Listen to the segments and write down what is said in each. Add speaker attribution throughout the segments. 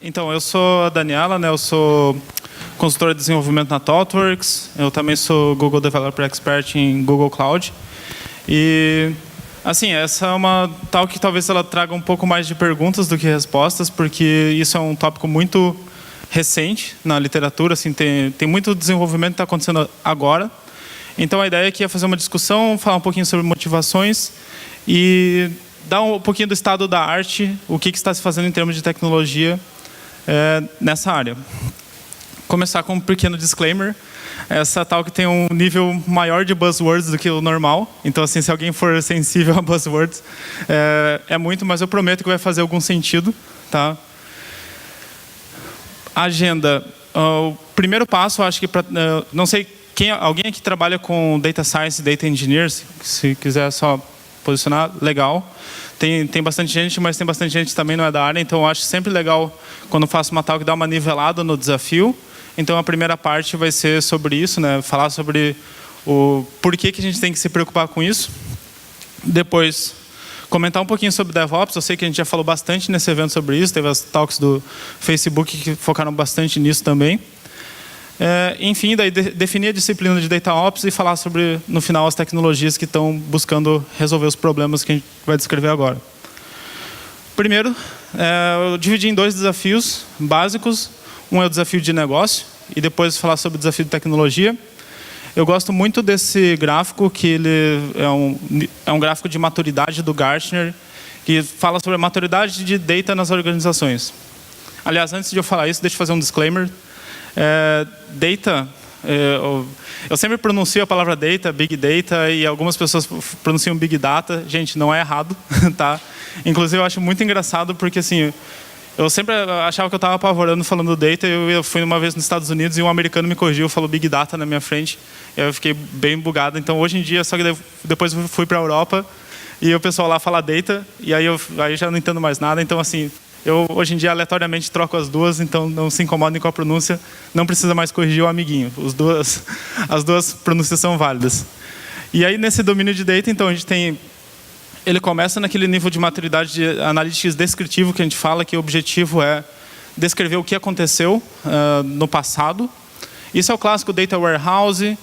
Speaker 1: Então, eu sou a Daniela, né? Eu sou consultora de desenvolvimento na ThoughtWorks. Eu também sou Google Developer Expert em Google Cloud. E, assim, essa é uma talk que talvez ela traga um pouco mais de perguntas do que respostas, porque isso é um tópico muito recente na literatura. Assim, tem muito desenvolvimento que está acontecendo agora. Então, a ideia aqui é fazer uma discussão, falar um pouquinho sobre motivações e dar um pouquinho do estado da arte, o que está se fazendo em termos de tecnologia nessa área. Começar com um pequeno disclaimer. Essa talk tem um nível maior de buzzwords do que o normal. Então, assim, se alguém for sensível a buzzwords, é muito, mas eu prometo que vai fazer algum sentido. Tá? A agenda. O primeiro passo, acho que, não sei, alguém aqui trabalha com Data Science e Data Engineers, se quiser só posicionar, legal. Tem bastante gente, mas tem bastante gente que também não é da área, então eu acho sempre legal, quando eu faço uma talk, dar uma nivelada no desafio. Então, a primeira parte vai ser sobre isso, né? Falar sobre o porquê que a gente tem que se preocupar com isso. Depois, comentar um pouquinho sobre DevOps. Eu sei que a gente já falou bastante nesse evento sobre isso, teve as talks do Facebook que focaram bastante nisso também. Enfim, daí definir a disciplina de DataOps e falar sobre, no final, as tecnologias que estão buscando resolver os problemas que a gente vai descrever agora. Primeiro, eu dividi em dois desafios básicos. Um é o desafio de negócio e depois falar sobre o desafio de tecnologia. Eu gosto muito desse gráfico, que ele é um gráfico de maturidade do Gartner, que fala sobre a maturidade de data nas organizações. Aliás, antes de eu falar isso, deixa eu fazer um disclaimer. Data, eu sempre pronuncio a palavra data, big data, e algumas pessoas pronunciam big data. Gente, não é errado, tá? Inclusive, eu acho muito engraçado porque, assim, eu sempre achava que eu estava apavorando falando data. Eu fui uma vez nos Estados Unidos e um americano me corrigiu, falou big data na minha frente. Eu fiquei bem bugado. Então, hoje em dia, só que depois eu fui para a Europa e o pessoal lá fala data, e aí eu já não entendo mais nada. Então, assim, eu, hoje em dia, aleatoriamente troco as duas, então não se incomodem com a pronúncia. Não precisa mais corrigir o amiguinho. As duas pronúncias são válidas. E aí, nesse domínio de data, então, a gente tem... Ele começa naquele nível de maturidade de analytics descritivo que a gente fala, que o objetivo é descrever o que aconteceu no passado. Isso é o clássico Data Warehouse,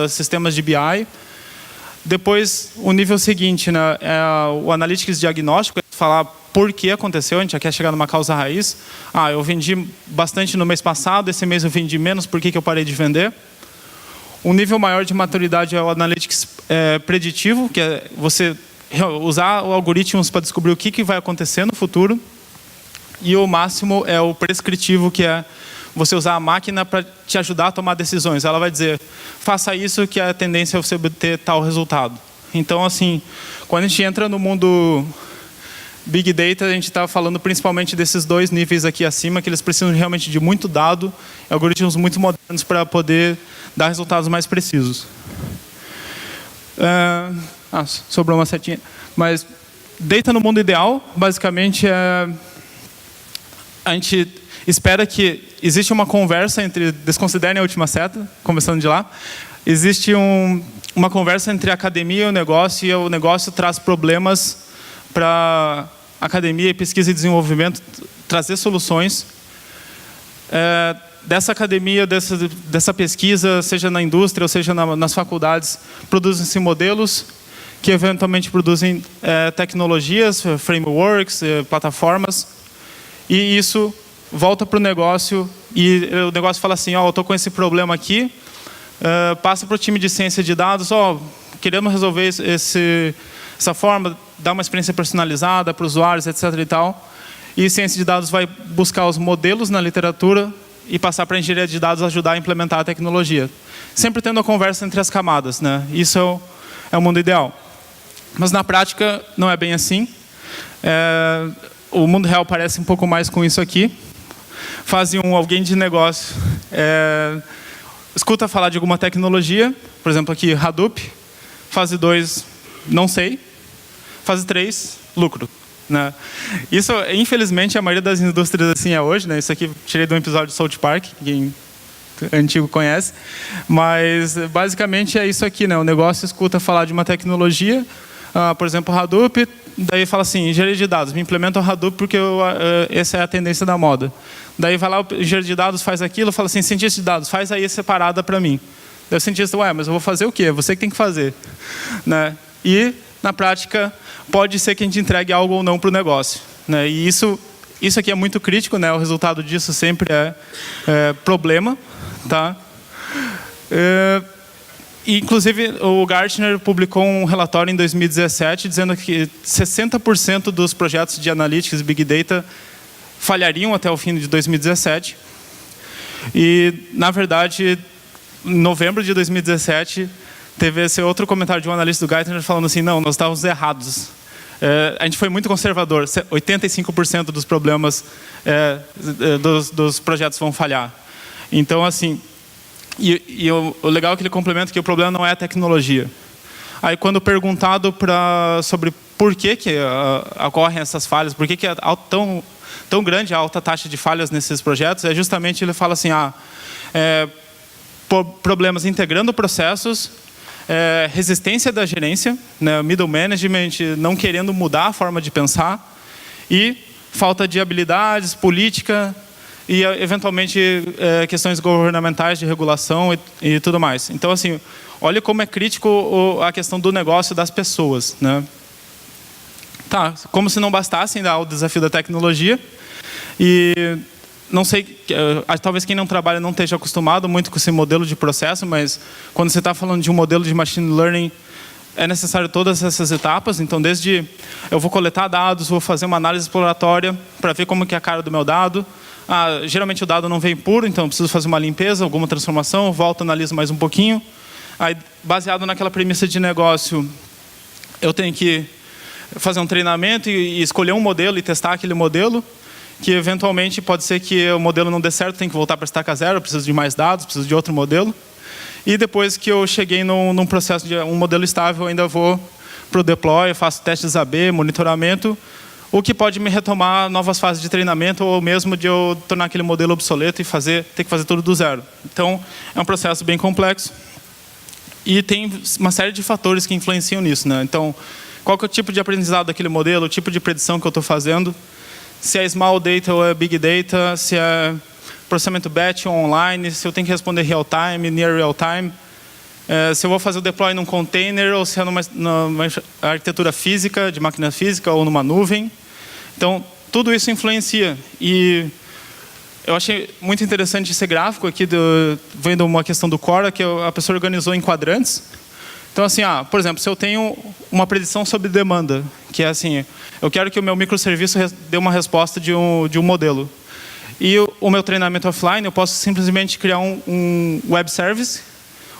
Speaker 1: sistemas de BI. Depois, o nível seguinte, né, é o analytics diagnóstico, falar por que aconteceu, a gente já quer chegar numa causa raiz. Eu vendi bastante no mês passado, esse mês eu vendi menos, por que eu parei de vender? Um nível maior de maturidade é o analytics preditivo, que é você usar algoritmos para descobrir o que vai acontecer no futuro. E o máximo é o prescritivo, que é você usar a máquina para te ajudar a tomar decisões. Ela vai dizer, faça isso que a tendência é você obter tal resultado. Então, assim, quando a gente entra no mundo Big Data, a gente está falando principalmente desses dois níveis aqui acima, que eles precisam realmente de muito dado, algoritmos muito modernos para poder dar resultados mais precisos. Sobrou uma setinha. Mas data no mundo ideal, basicamente, a gente espera que existe uma conversa entre... Desconsiderem a última seta, começando de lá. Existe uma conversa entre a academia e o negócio traz problemas para a academia, pesquisa e desenvolvimento, trazer soluções. Dessa academia, dessa pesquisa, seja na indústria ou seja nas faculdades, produzem-se modelos que eventualmente produzem tecnologias, frameworks, plataformas, e isso volta para o negócio, e o negócio fala assim, eu estou com esse problema aqui, passa para o time de ciência de dados, queremos resolver essa forma, dar uma experiência personalizada para usuários, etc. e tal, e ciência de dados vai buscar os modelos na literatura e passar para a engenharia de dados ajudar a implementar a tecnologia. Sempre tendo a conversa entre as camadas, né? Isso é o mundo ideal. Mas na prática não é bem assim. O mundo real parece um pouco mais com isso aqui. Fase 1, alguém de negócio escuta falar de alguma tecnologia, por exemplo aqui Hadoop. Fase 2, não sei. Fase 3, lucro. Né? Isso, infelizmente, a maioria das indústrias assim é hoje. Né? Isso aqui tirei de um episódio do South Park, quem antigo conhece. Mas basicamente é isso aqui. Né? O negócio escuta falar de uma tecnologia, por exemplo Hadoop, daí fala assim, engenharia de dados, me implementa o Hadoop porque essa é a tendência da moda. Daí vai lá, o engenheiro de dados faz aquilo, fala assim, cientista de dados, faz aí separada para mim. Daí o cientista, ué, mas eu vou fazer o quê? Você que tem que fazer. Né? E, na prática, pode ser que a gente entregue algo ou não para o negócio. Né? E isso aqui é muito crítico, né? O resultado disso sempre é problema. Tá? Inclusive, o Gartner publicou um relatório em 2017 dizendo que 60% dos projetos de analytics e Big Data falhariam até o fim de 2017. E, na verdade, em novembro de 2017, teve esse outro comentário de um analista do Gartner falando assim, não, nós estávamos errados. A gente foi muito conservador, 85% dos problemas dos projetos vão falhar. Então, assim, o legal é que ele complementa que o problema não é a tecnologia. Aí, quando perguntado sobre por que ocorrem essas falhas, por que é tão grande a alta taxa de falhas nesses projetos, justamente ele fala assim, problemas integrando processos, resistência da gerência, né, middle management não querendo mudar a forma de pensar e falta de habilidades, política e, eventualmente, questões governamentais de regulação e tudo mais. Então, assim, olha como é crítico a questão do negócio das pessoas. Né? Tá, como se não bastasse ainda o desafio da tecnologia. E não sei, talvez quem não trabalha não esteja acostumado muito com esse modelo de processo, mas quando você está falando de um modelo de machine learning, é necessário todas essas etapas. Então, desde eu vou coletar dados, vou fazer uma análise exploratória para ver como que é a cara do meu dado. Geralmente o dado não vem puro, então eu preciso fazer uma limpeza, alguma transformação, volto, analiso mais um pouquinho. Aí, baseado naquela premissa de negócio, eu tenho que fazer um treinamento e escolher um modelo e testar aquele modelo, que eventualmente pode ser que o modelo não dê certo, tem que voltar para estaca zero, preciso de mais dados, preciso de outro modelo. E depois que eu cheguei num processo de um modelo estável, eu ainda vou para o deploy, faço testes AB, monitoramento, o que pode me retomar novas fases de treinamento ou mesmo de eu tornar aquele modelo obsoleto e ter que fazer tudo do zero. Então, é um processo bem complexo e tem uma série de fatores que influenciam nisso. Né? Então, qual que é o tipo de aprendizado daquele modelo, o tipo de predição que eu estou fazendo, se é small data ou é big data, se é processamento batch ou online, se eu tenho que responder real time, near real time, se eu vou fazer o deploy num container ou se é numa arquitetura física, de máquina física ou numa nuvem. Então, tudo isso influencia. E eu achei muito interessante esse gráfico aqui, vendo uma questão do Quora, que a pessoa organizou em quadrantes. Então, assim, por exemplo, se eu tenho uma predição sobre demanda, que é assim, eu quero que o meu microserviço dê uma resposta de um modelo. E o meu treinamento offline, eu posso simplesmente criar um web service,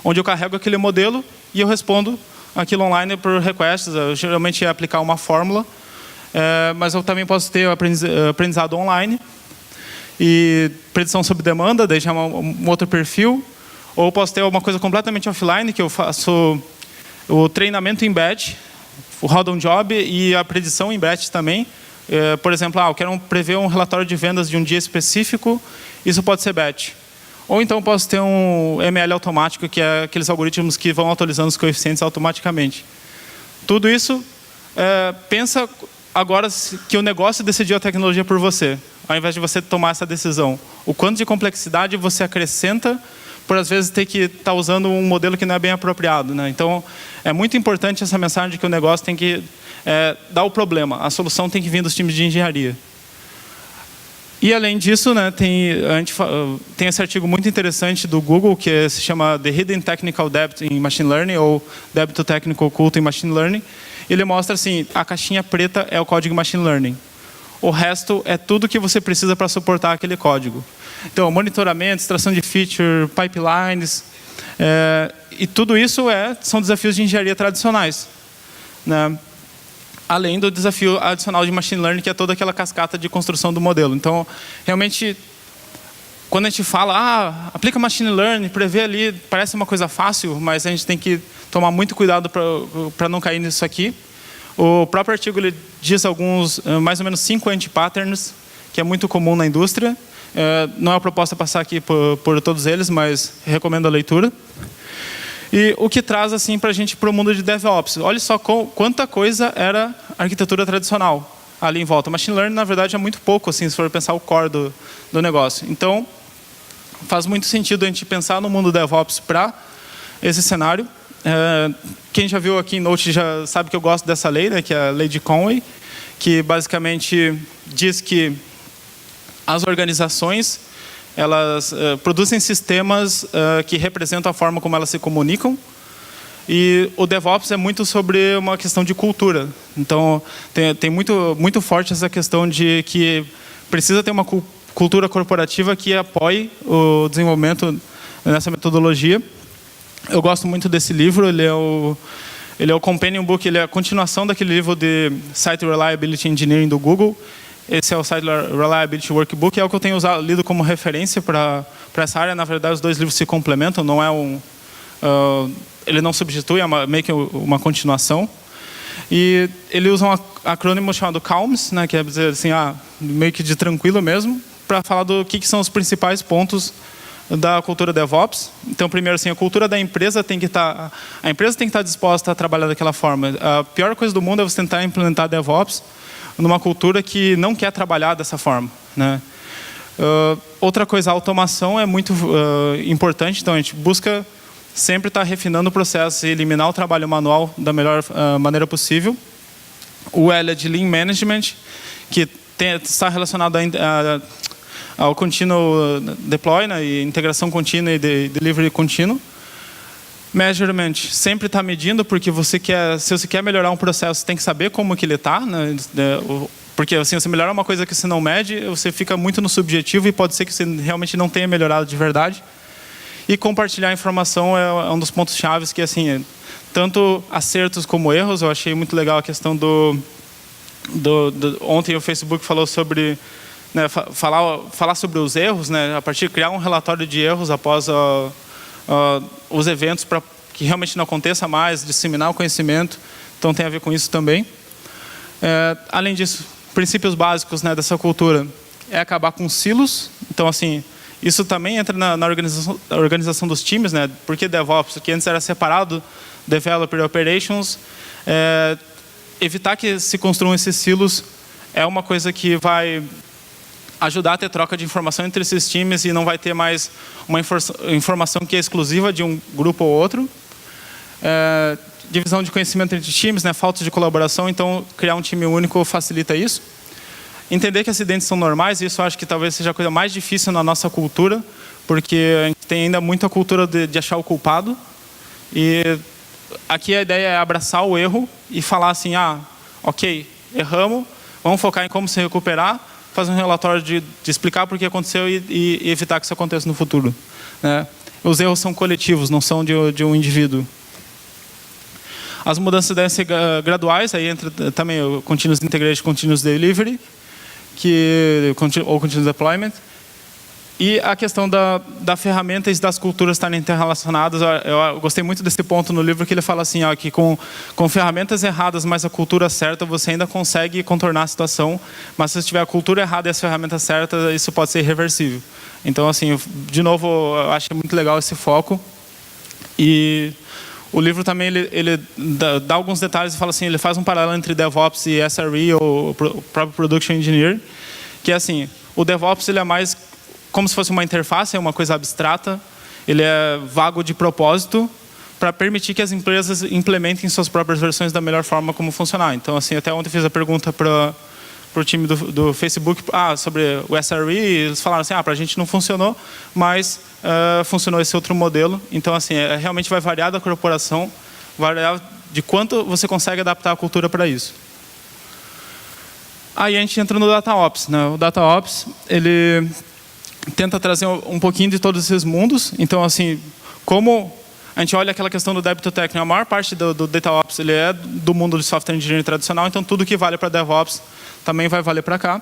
Speaker 1: onde eu carrego aquele modelo e eu respondo aquilo online por requests. Eu geralmente ia aplicar uma fórmula, mas eu também posso ter aprendizado online e predição sobre demanda, daí já é um outro perfil. Ou posso ter uma coisa completamente offline, que eu faço o treinamento em batch, o roda um job e a predição em batch também. Por exemplo, eu quero prever um relatório de vendas de um dia específico, isso pode ser batch. Ou então posso ter um ML automático, que é aqueles algoritmos que vão atualizando os coeficientes automaticamente. Tudo isso, pensa agora que o negócio decidiu a tecnologia por você, ao invés de você tomar essa decisão. O quanto de complexidade você acrescenta por, às vezes, ter que estar usando um modelo que não é bem apropriado. Né? Então, é muito importante essa mensagem de que o negócio tem que dar o problema. A solução tem que vir dos times de engenharia. E, além disso, né, tem esse artigo muito interessante do Google, que se chama The Hidden Technical Debt in Machine Learning, ou Débito Técnico Oculto em Machine Learning. Ele mostra assim, a caixinha preta é o código Machine Learning. O resto é tudo que você precisa para suportar aquele código. Então, monitoramento, extração de feature, pipelines, e tudo isso são desafios de engenharia tradicionais. Né? Além do desafio adicional de machine learning, que é toda aquela cascata de construção do modelo. Então, realmente, quando a gente fala, aplica machine learning, prevê ali, parece uma coisa fácil, mas a gente tem que tomar muito cuidado para não cair nisso aqui. O próprio artigo ele diz mais ou menos 5 anti-patterns, que é muito comum na indústria. Não é a proposta passar aqui por todos eles, mas recomendo a leitura. E o que traz assim para a gente para o mundo de DevOps. Olha só quanta coisa era arquitetura tradicional ali em volta. Machine Learning, na verdade, é muito pouco, assim, se for pensar o core do negócio. Então, faz muito sentido a gente pensar no mundo DevOps para esse cenário. Quem já viu aqui em Note já sabe que eu gosto dessa lei, né, que é a lei de Conway, que basicamente diz que as organizações elas produzem sistemas que representam a forma como elas se comunicam. E o DevOps é muito sobre uma questão de cultura. Então, tem muito forte essa questão de que precisa ter uma cultura corporativa que apoie o desenvolvimento nessa metodologia. Eu gosto muito desse livro, ele é o companion book, ele é a continuação daquele livro de Site Reliability Engineering do Google. Esse é o Site Reliability Workbook, é o que eu tenho lido como referência para essa área. Na verdade, os dois livros se complementam, não é ele não substitui, é meio que uma continuação. E ele usa um acrônimo chamado CALMS, né, que é dizer assim, meio que de tranquilo mesmo, para falar do que são os principais pontos da cultura DevOps. Então, primeiro, assim, a cultura da empresa tem que estar... A empresa tem que estar disposta a trabalhar daquela forma. A pior coisa do mundo é você tentar implementar DevOps numa cultura que não quer trabalhar dessa forma, né? Outra coisa, a automação é muito importante. Então, a gente busca sempre estar refinando o processo e eliminar o trabalho manual da melhor maneira possível. O L é de Lean Management, que está relacionado ao Continuous Deploy, né, e integração contínua e delivery contínuo. Measurement, sempre está medindo, porque se você quer melhorar um processo, você tem que saber como que ele está, né, porque assim, você melhorar uma coisa que você não mede, você fica muito no subjetivo e pode ser que você realmente não tenha melhorado de verdade. E compartilhar informação é um dos pontos chaves que, assim, tanto acertos como erros. Eu achei muito legal a questão ontem o Facebook falou sobre, né, falar sobre os erros, né, a partir de criar um relatório de erros após os eventos para que realmente não aconteça mais, disseminar o conhecimento. Então tem a ver com isso também. Além disso, princípios básicos, né, dessa cultura é acabar com silos. Então, assim, isso também entra na organização dos times, né? Porque DevOps, que antes era separado, Developer Operations, evitar que se construam esses silos é uma coisa que vai ajudar a ter troca de informação entre esses times e não vai ter mais uma informação que é exclusiva de um grupo ou outro. Divisão de conhecimento entre times, né? Falta de colaboração, então criar um time único facilita isso. Entender que acidentes são normais, e isso eu acho que talvez seja a coisa mais difícil na nossa cultura, porque a gente tem ainda muita cultura de achar o culpado. E aqui a ideia é abraçar o erro e falar assim, ok, erramos, vamos focar em como se recuperar, fazer um relatório de explicar por que aconteceu e evitar que isso aconteça no futuro, né? Os erros são coletivos, não são de um indivíduo. As mudanças devem ser graduais, aí entra também o Continuous Integration, Continuous Delivery, ou Continuous Deployment. E a questão da ferramenta e das culturas estarem interrelacionadas. Eu gostei muito desse ponto no livro, que ele fala assim, que com ferramentas erradas, mas a cultura certa, você ainda consegue contornar a situação, mas se tiver a cultura errada e as ferramentas certas, isso pode ser irreversível. Então, assim, de novo, eu acho muito legal esse foco. E o livro também ele dá alguns detalhes e fala assim, ele faz um paralelo entre DevOps e SRE, ou o próprio Production Engineer, que é assim, o DevOps ele é mais como se fosse uma interface, é uma coisa abstrata, ele é vago de propósito para permitir que as empresas implementem suas próprias versões da melhor forma como funcionar. Então, assim, até ontem fiz a pergunta para o time do Facebook sobre o SRE, e eles falaram assim, para a gente não funcionou, mas funcionou esse outro modelo. Então, assim, realmente vai variar da corporação, variar de quanto você consegue adaptar a cultura para isso. Aí a gente entra no DataOps, né? O DataOps, ele tenta trazer um pouquinho de todos esses mundos. Então, assim, como a gente olha aquela questão do débito técnico, a maior parte do DataOps ele é do mundo de software engineering tradicional, então tudo que vale para DevOps também vai valer para cá.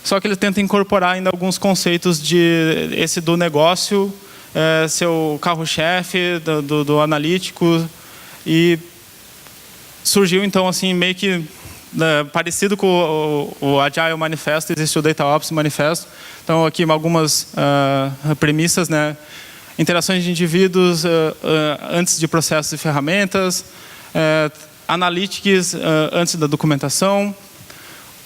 Speaker 1: Só que ele tenta incorporar ainda alguns conceitos do negócio, seu carro-chefe, do analítico, e surgiu então assim meio que parecido com o Agile Manifesto, existe o DataOps Manifesto. Então aqui algumas premissas, né? interações de indivíduos antes de processos e ferramentas, analytics antes da documentação,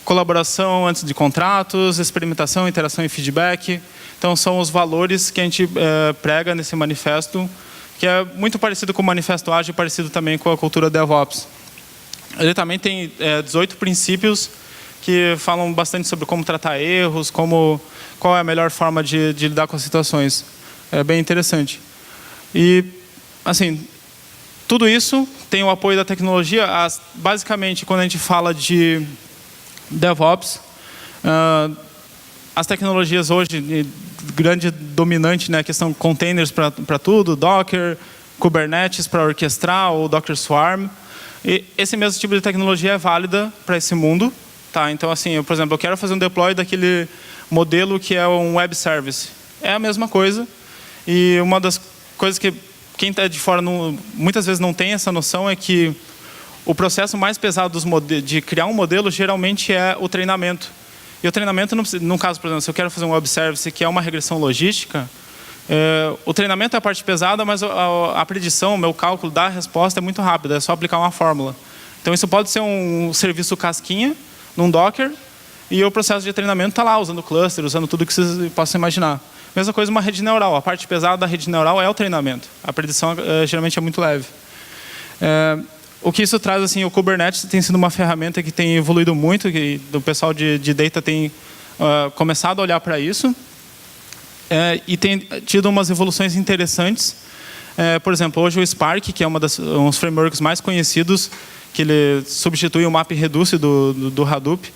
Speaker 1: colaboração antes de contratos, experimentação, interação e feedback. Então, são os valores que a gente prega nesse manifesto, que é muito parecido com o Manifesto Ágil, parecido também com a cultura DevOps. Ele também tem 18 princípios que falam bastante sobre como tratar erros, qual é a melhor forma de lidar com as situações. É bem interessante. E, assim, tudo isso tem o apoio da tecnologia. Basicamente, quando a gente fala de DevOps, as tecnologias hoje, grande dominante, né, a questão de containers para tudo, Docker, Kubernetes para orquestrar, ou Docker Swarm. E esse mesmo tipo de tecnologia é válida para esse mundo. Tá? Então, assim, por exemplo, eu quero fazer um deploy daquele modelo que é um web service. É a mesma coisa. E uma das coisas que quem está de fora muitas vezes não tem essa noção é que o processo mais pesado de criar um modelo geralmente é o treinamento. E o treinamento, no caso, por exemplo, se eu quero fazer um web service que é uma regressão logística, o treinamento é a parte pesada, mas a predição, o meu cálculo da resposta é muito rápido, é só aplicar uma fórmula. Então, isso pode ser um serviço casquinha, num Docker, e o processo de treinamento está lá, usando cluster, usando tudo que vocês possam imaginar. Mesma coisa uma rede neural. A parte pesada da rede neural é o treinamento. A predição geralmente é muito leve. O que isso traz, assim, o Kubernetes tem sido uma ferramenta que tem evoluído muito, que o pessoal de data tem começado a olhar para isso, e tem tido umas evoluções interessantes. Por exemplo, hoje o Spark, que é um dos frameworks mais conhecidos, que ele substitui o MapReduce do Hadoop,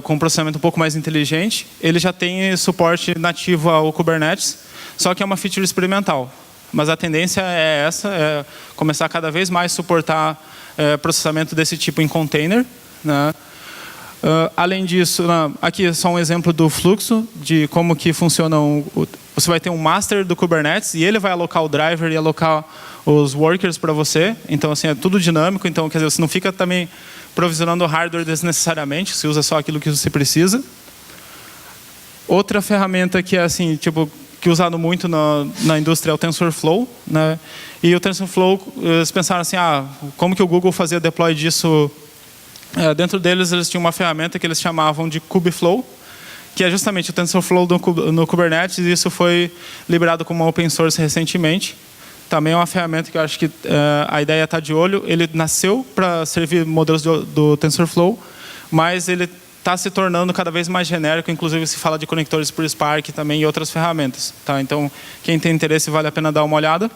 Speaker 1: com um processamento um pouco mais inteligente, ele já tem suporte nativo ao Kubernetes, só que é uma feature experimental. Mas a tendência é começar cada vez mais a suportar processamento desse tipo em container, né? Além disso, aqui é só um exemplo do fluxo, de como que funciona. Você vai ter um master do Kubernetes e ele vai alocar o driver e alocar os workers para você. Então, assim, é tudo dinâmico. Então, quer dizer, você não fica também provisionando hardware desnecessariamente, você usa só aquilo que você precisa. Outra ferramenta que é assim, tipo, que é usado muito na indústria é o TensorFlow, né? E o TensorFlow, eles pensaram assim, como que o Google fazia deploy disso? Dentro deles, eles tinham uma ferramenta que eles chamavam de Kubeflow, que é justamente o TensorFlow no Kubernetes, e isso foi liberado como open source recentemente. Também é uma ferramenta que eu acho que a ideia está de olho. Ele nasceu para servir modelos do TensorFlow, mas ele está se tornando cada vez mais genérico, inclusive se fala de conectores por Spark também e outras ferramentas. Tá? Então, quem tem interesse, vale a pena dar uma olhada.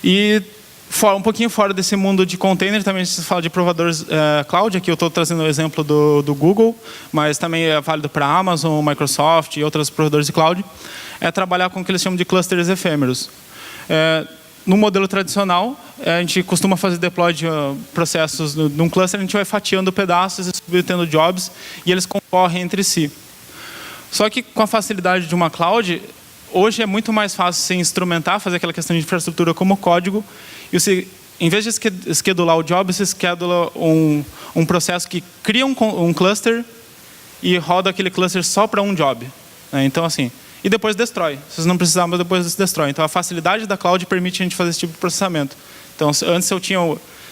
Speaker 1: E um pouquinho fora desse mundo de container, também se fala de provadores cloud. Aqui eu estou trazendo o exemplo do Google, mas também é válido para a Amazon, Microsoft e outros provedores de cloud. É trabalhar com o que eles chamam de clusters efêmeros. No modelo tradicional, a gente costuma fazer deploy de processos num cluster, a gente vai fatiando pedaços e submetendo jobs, e eles concorrem entre si. Só que com a facilidade de uma cloud, hoje é muito mais fácil você instrumentar, fazer aquela questão de infraestrutura como código, e você, em vez de schedular o job, você schedula um processo que cria um cluster e roda aquele cluster só para um job. Então, assim, e depois destrói. Vocês não precisavam, mas depois destrói. Então, a facilidade da cloud permite a gente fazer esse tipo de processamento. Então, antes eu tinha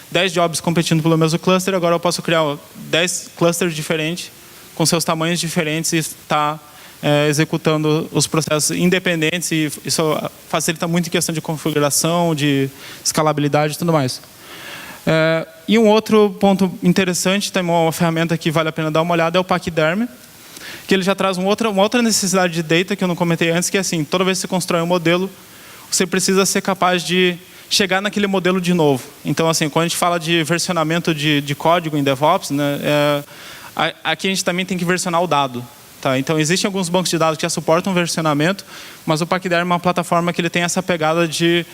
Speaker 1: 10 jobs competindo pelo mesmo cluster, agora eu posso criar 10 clusters diferentes, com seus tamanhos diferentes, e estar executando os processos independentes, e isso facilita muito em questão de configuração, de escalabilidade e tudo mais. E um outro ponto interessante, também uma ferramenta que vale a pena dar uma olhada, é o Pachyderm, que ele já traz uma outra necessidade de data que eu não comentei antes, que é assim, toda vez que você constrói um modelo, você precisa ser capaz de chegar naquele modelo de novo. Então, assim, quando a gente fala de versionamento de código em DevOps, né, aqui a gente também tem que versionar o dado. Tá? Então, existem alguns bancos de dados que já suportam versionamento, mas o Pachyderm é uma plataforma que ele tem essa pegada de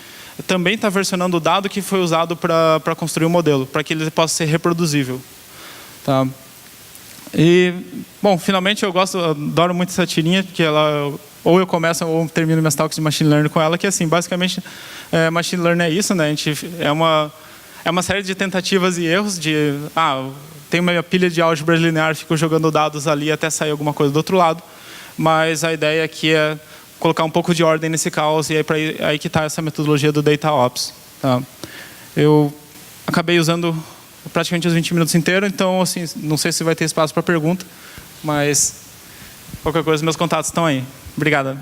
Speaker 1: também estar versionando o dado que foi usado para construir o modelo, para que ele possa ser reproduzível. Tá? E, bom, finalmente eu adoro muito essa tirinha, porque ela, ou eu começo ou termino minhas talks de Machine Learning com ela, que assim, basicamente, Machine Learning é isso, né? É uma série de tentativas e erros de, tem uma pilha de álgebra linear, fico jogando dados ali até sair alguma coisa do outro lado, mas a ideia aqui é colocar um pouco de ordem nesse caos, e aí que está essa metodologia do DataOps. Tá? Eu acabei usando praticamente os 20 minutos inteiros, então assim, não sei se vai ter espaço para pergunta, mas qualquer coisa, meus contatos estão aí. Obrigado.